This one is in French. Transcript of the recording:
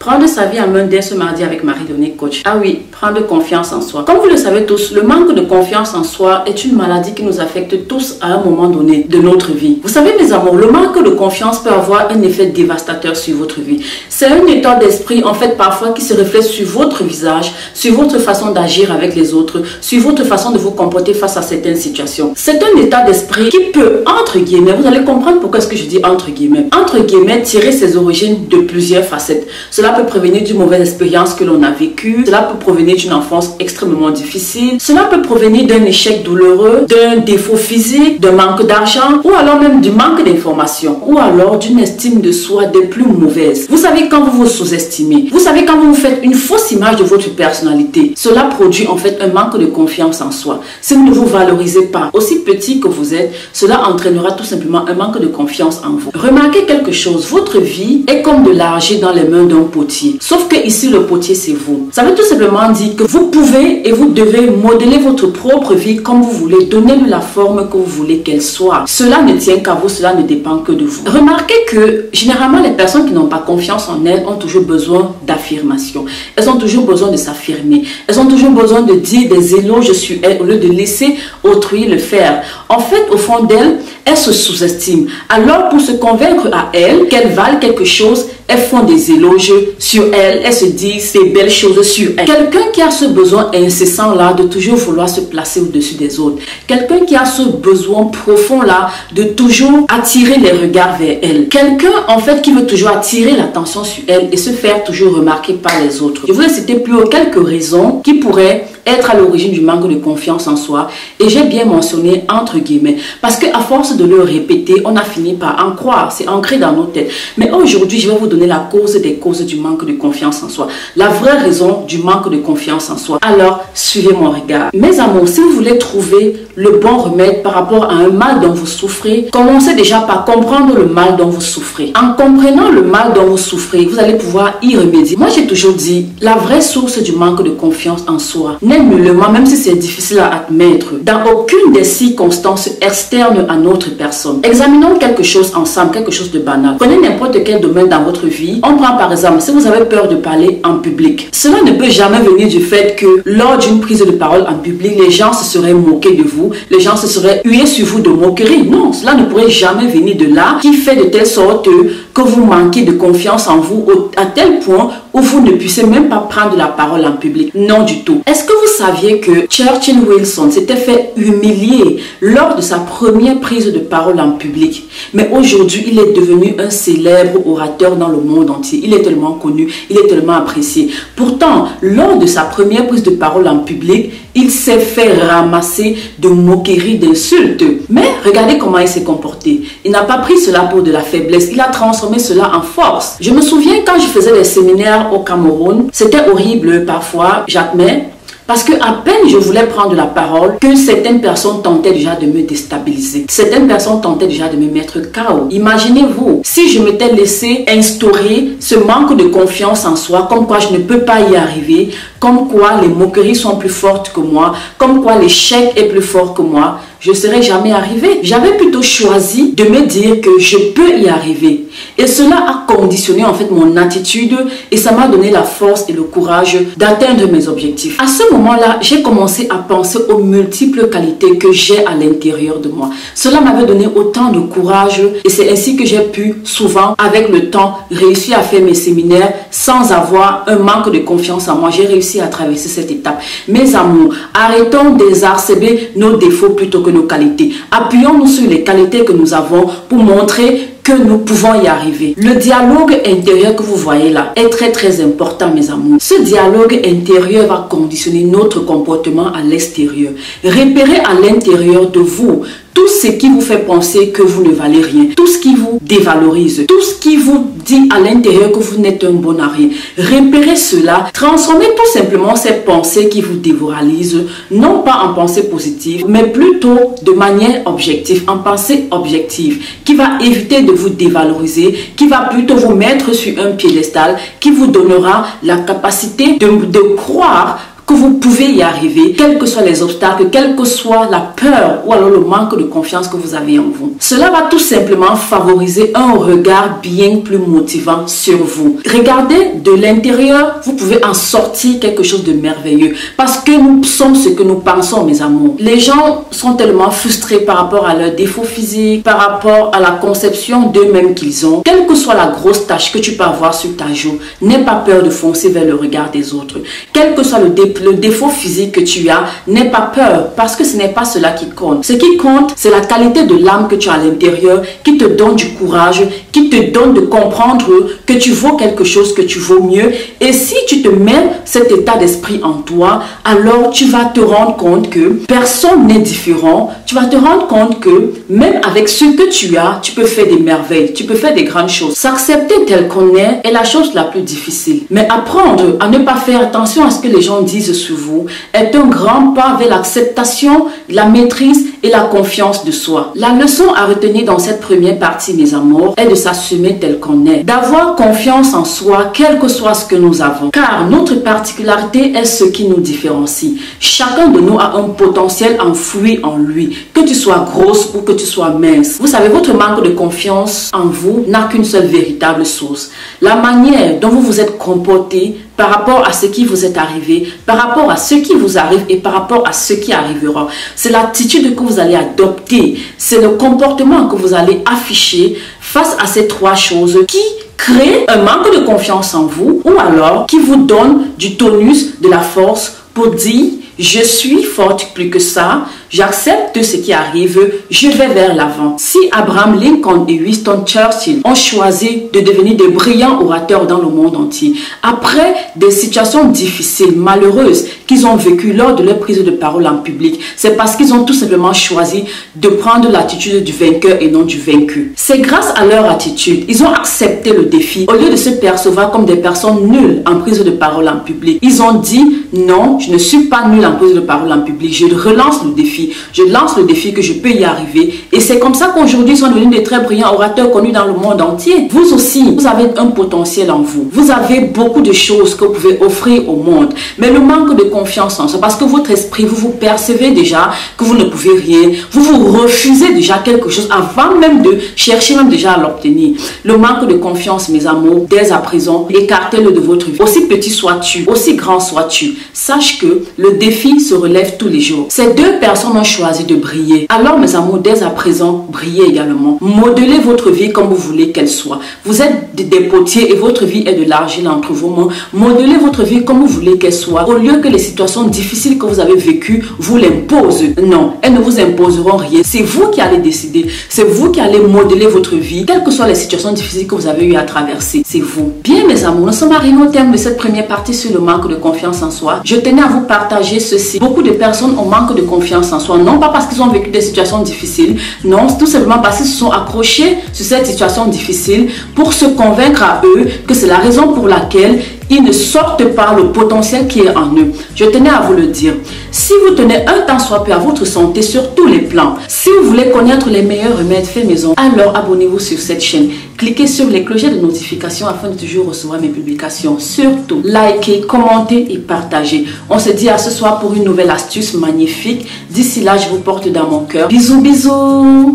Prendre sa vie en main dès ce mardi avec Marie-Donnée Coach. Ah oui, prendre confiance en soi. Comme vous le savez tous, le manque de confiance en soi est une maladie qui nous affecte tous à un moment donné de notre vie. Vous savez mes amours, le manque de confiance peut avoir un effet dévastateur sur votre vie. C'est un état d'esprit en fait parfois qui se reflète sur votre visage, sur votre façon d'agir avec les autres, sur votre façon de vous comporter face à certaines situations. C'est un état d'esprit qui peut, entre guillemets, vous allez comprendre pourquoi est-ce que je dis entre guillemets, tirer ses origines de plusieurs facettes. Cela peut provenir d'une mauvaise expérience que l'on a vécue, cela peut provenir d'une enfance extrêmement difficile, cela peut provenir d'un échec douloureux, d'un défaut physique, d'un manque d'argent, ou alors même du manque d'information, ou alors d'une estime de soi des plus mauvaises. Vous savez quand vous vous sous-estimez, vous savez quand vous vous faites une fausse image de votre personnalité, cela produit en fait un manque de confiance en soi. Si vous ne vous valorisez pas, aussi petit que vous êtes, cela entraînera tout simplement un manque de confiance en vous. Remarquez quelque chose, votre vie est comme de l'argile dans les mains d'un potier. Sauf que ici, le potier, c'est vous. Ça veut tout simplement dire que vous pouvez et vous devez modeler votre propre vie comme vous voulez, donner-lui la forme que vous voulez qu'elle soit. Cela ne tient qu'à vous, cela ne dépend que de vous. Remarquez que généralement, les personnes qui n'ont pas confiance en elles ont toujours besoin d'affirmation. Elles ont toujours besoin de s'affirmer. Elles ont toujours besoin de dire des éloges sur elles au lieu de laisser autrui le faire. En fait, au fond d'elles, elles se sous-estiment. Alors, pour se convaincre à elles qu'elles valent quelque chose, elles font des éloges sur elles, elles se disent des belles choses sur elles. Quelqu'un qui a ce besoin incessant-là de toujours vouloir se placer au-dessus des autres. Quelqu'un qui a ce besoin profond-là de toujours attirer les regards vers elle. Quelqu'un, en fait, qui veut toujours attirer l'attention sur elle et se faire toujours remarquer par les autres. Je vous ai cité plus haut quelques raisons qui pourraient être à l'origine du manque de confiance en soi, et j'ai bien mentionné entre guillemets parce que à force de le répéter, on a fini par en croire, c'est ancré dans nos têtes. Mais aujourd'hui, je vais vous donner la cause des causes du manque de confiance en soi, la vraie raison du manque de confiance en soi. Alors, suivez mon regard. Mes amours, si vous voulez trouver le bon remède par rapport à un mal dont vous souffrez, commencez déjà par comprendre le mal dont vous souffrez. En comprenant le mal dont vous souffrez, vous allez pouvoir y remédier. Moi, j'ai toujours dit, la vraie source du manque de confiance en soi n'est nullement, même si c'est difficile à admettre, dans aucune des circonstances externes à notre personne. Examinons quelque chose ensemble, quelque chose de banal. Prenez n'importe quel domaine dans votre vie. On prend par exemple, si vous avez peur de parler en public, cela ne peut jamais venir du fait que lors d'une prise de parole en public, les gens se seraient moqués de vous, les gens se seraient hués sur vous de moquerie. Non, cela ne pourrait jamais venir de là, qui fait de telle sorte que vous manquez de confiance en vous à tel point où vous ne puissiez même pas prendre la parole en public. Non du tout. Est-ce que vous saviez que Churchill Wilson s'était fait humilier lors de sa première prise de parole en public? Mais aujourd'hui, il est devenu un célèbre orateur dans le monde entier. Il est tellement connu, il est tellement apprécié. Pourtant, lors de sa première prise de parole en public, il s'est fait ramasser de moqueries, d'insultes. Mais regardez comment il s'est comporté. Il n'a pas pris cela pour de la faiblesse. Il a transformé cela en force. Je me souviens quand je faisais des séminaires au Cameroun, c'était horrible parfois, j'admets. Parce que à peine je voulais prendre la parole que certaines personnes tentaient déjà de me déstabiliser. Certaines personnes tentaient déjà de me mettre KO. Imaginez-vous, si je m'étais laissé instaurer ce manque de confiance en soi, comme quoi je ne peux pas y arriver, comme quoi les moqueries sont plus fortes que moi, comme quoi l'échec est plus fort que moi, je ne serais jamais arrivé. J'avais plutôt choisi de me dire que je peux y arriver. Et cela a conditionné en fait mon attitude et ça m'a donné la force et le courage d'atteindre mes objectifs. À ce moment-là, j'ai commencé à penser aux multiples qualités que j'ai à l'intérieur de moi. Cela m'avait donné autant de courage et c'est ainsi que j'ai pu souvent, avec le temps, réussir à faire mes séminaires sans avoir un manque de confiance en moi. J'ai réussi à traverser cette étape. Mes amours, arrêtons d'exacerber nos défauts plutôt que nos qualités. Appuyons-nous sur les qualités que nous avons pour montrer que nous pouvons y arriver. Le dialogue intérieur que vous voyez là est très important, mes amours. Ce dialogue intérieur va conditionner notre comportement à l'extérieur. Repérez à l'intérieur de vous tout ce qui vous fait penser que vous ne valez rien, tout ce qui vous dévalorise, tout ce qui vous dit à l'intérieur que vous n'êtes un bon à rien. Repérez cela, transformez tout simplement ces pensées qui vous démoralisent, non pas en pensée positive, mais plutôt de manière objective, en pensée objective, qui va éviter de vous dévaloriser, qui va plutôt vous mettre sur un piédestal, qui vous donnera la capacité de croire que vous pouvez y arriver, quels que soient les obstacles, quelle que soit la peur ou alors le manque de confiance que vous avez en vous. Cela va tout simplement favoriser un regard bien plus motivant sur vous. Regardez de l'intérieur, vous pouvez en sortir quelque chose de merveilleux parce que nous sommes ce que nous pensons, mes amours. Les gens sont tellement frustrés par rapport à leurs défauts physiques, par rapport à la conception d'eux-mêmes qu'ils ont. Quelle que soit la grosse tache que tu peux avoir sur ta joue, n'aie pas peur de foncer vers le regard des autres. Quel que soit le défaut physique que tu as, n'aie pas peur parce que ce n'est pas cela qui compte. Ce qui compte, c'est la qualité de l'âme que tu as à l'intérieur qui te donne du courage, qui te donne de comprendre que tu vaux quelque chose, que tu vaux mieux. Et si tu te mets cet état d'esprit en toi, alors tu vas te rendre compte que personne n'est différent. Tu vas te rendre compte que même avec ce que tu as, tu peux faire des merveilles, tu peux faire des grandes choses. S'accepter tel qu'on est la chose la plus difficile. Mais apprendre à ne pas faire attention à ce que les gens disent sur vous est un grand pas vers l'acceptation, la maîtrise et la confiance de soi. La leçon à retenir dans cette première partie, mes amours, est de s'assumer tel qu'on est. D'avoir confiance en soi, quel que soit ce que nous avons. Car notre particularité est ce qui nous différencie. Chacun de nous a un potentiel enfoui en lui. Que tu sois grosse ou que tu sois mince. Vous savez, votre manque de confiance en vous n'a qu'une seule véritable source. La manière dont vous vous êtes comporté par rapport à ce qui vous est arrivé, par rapport à ce qui vous arrive et par rapport à ce qui arrivera. C'est l'attitude que vous allez adopter, c'est le comportement que vous allez afficher face à ces trois choses qui créent un manque de confiance en vous ou alors qui vous donne du tonus, de la force pour dire « Je suis forte plus que ça, j'accepte ce qui arrive, je vais vers l'avant. » Si Abraham Lincoln et Winston Churchill ont choisi de devenir des brillants orateurs dans le monde entier, après des situations difficiles, malheureuses qu'ils ont vécues lors de leur prise de parole en public, c'est parce qu'ils ont tout simplement choisi de prendre l'attitude du vainqueur et non du vaincu. C'est grâce à leur attitude, ils ont accepté le défi. Au lieu de se percevoir comme des personnes nulles en prise de parole en public, ils ont dit « Non, je ne suis pas nul en prise de parole en public, je relance le défi. Je lance le défi que je peux y arriver. » Et c'est comme ça qu'aujourd'hui, ils sont devenus des très brillants orateurs connus dans le monde entier. Vous aussi, vous avez un potentiel en vous. Vous avez beaucoup de choses que vous pouvez offrir au monde. Mais le manque de confiance en soi, parce que votre esprit, vous vous percevez déjà que vous ne pouvez rien. Vous vous refusez déjà quelque chose avant même de chercher même déjà à l'obtenir. Le manque de confiance, mes amours, dès à présent, écartez-le de votre vie. Aussi petit sois-tu, aussi grand sois-tu. Sache que le défi se relève tous les jours. Ces deux personnes ont choisi de briller. Alors, mes amours, dès à présent, brillez également. Modelez votre vie comme vous voulez qu'elle soit. Vous êtes des potiers et votre vie est de l'argile entre vos mains. Modelez votre vie comme vous voulez qu'elle soit. Au lieu que les situations difficiles que vous avez vécues vous l'imposent. Non, elles ne vous imposeront rien. C'est vous qui allez décider. C'est vous qui allez modeler votre vie, quelles que soient les situations difficiles que vous avez eu à traverser. C'est vous. Bien, mes amours, nous sommes arrivés au terme de cette première partie sur le manque de confiance en soi. Je tenais à vous partager ceci. Beaucoup de personnes ont manque de confiance en soi, non pas parce qu'ils ont vécu des situations difficiles, non, tout simplement parce qu'ils se sont accrochés sur cette situation difficile pour se convaincre à eux que c'est la raison pour laquelle ils ne sortent pas le potentiel qui est en eux. Je tenais à vous le dire. Si vous tenez un tant soit peu à votre santé sur tous les plans, si vous voulez connaître les meilleurs remèdes faits maison, alors abonnez-vous sur cette chaîne. Cliquez sur les clochettes de notification afin de toujours recevoir mes publications. Surtout, likez, commentez et partagez. On se dit à ce soir pour une nouvelle astuce magnifique. D'ici là, je vous porte dans mon cœur. Bisous, bisous.